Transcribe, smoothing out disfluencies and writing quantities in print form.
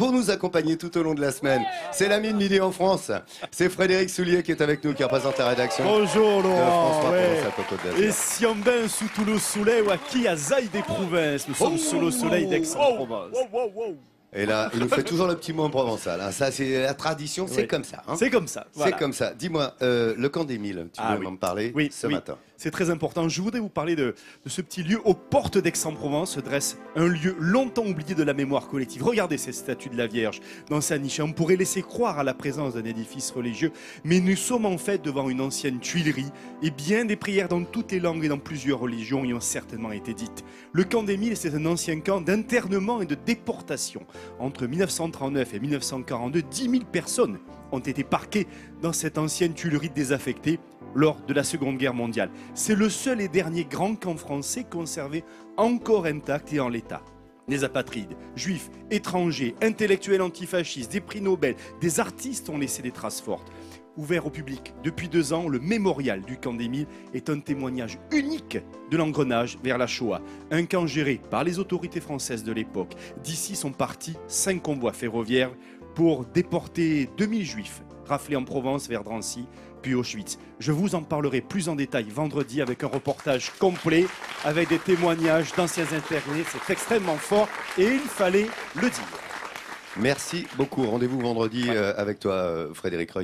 pour nous accompagner tout au long de la semaine. C'est l'ami de Midi en France. C'est Frédéric Soulier qui est avec nous, qui représente la rédaction. Bonjour Laurent. Et Et si on bain sous tout le soleil, qui a zaï des provinces, nous sommes sous le soleil d'Aix-en-Provence. Et là, il nous fait toujours le petit mot en provençal. Hein. Ça, c'est la tradition, c'est comme ça. Hein. C'est comme ça. Voilà. C'est comme ça. Dis-moi, le camp d'Émile, tu veux m'en parler ce matin. C'est très important. Je voudrais vous parler de ce petit lieu aux portes d'Aix-en-Provence. Se dresse un lieu longtemps oublié de la mémoire collective. Regardez ces statues de la Vierge dans sa niche. On pourrait laisser croire à la présence d'un édifice religieux, mais nous sommes en fait devant une ancienne tuilerie et bien des prières dans toutes les langues et dans plusieurs religions y ont certainement été dites. Le camp d'Émile, c'est un ancien camp d'internement et de déportation. Entre 1939 et 1942, 10 000 personnes ont été parquées dans cette ancienne tuilerie désaffectée lors de la Seconde Guerre mondiale. C'est le seul et dernier grand camp français conservé encore intact et en l'état. Des apatrides, juifs, étrangers, intellectuels antifascistes, des prix Nobel, des artistes ont laissé des traces fortes. Ouvert au public depuis 2 ans, le mémorial du camp d'Émile est un témoignage unique de l'engrenage vers la Shoah. Un camp géré par les autorités françaises de l'époque. D'ici sont partis 5 convois ferroviaires pour déporter 2000 juifs raflés en Provence vers Drancy, puis Auschwitz. Je vous en parlerai plus en détail vendredi avec un reportage complet, avec des témoignages d'anciens internés. C'est extrêmement fort et il fallait le dire. Merci beaucoup. Rendez-vous vendredi avec toi, Frédéric Reuil.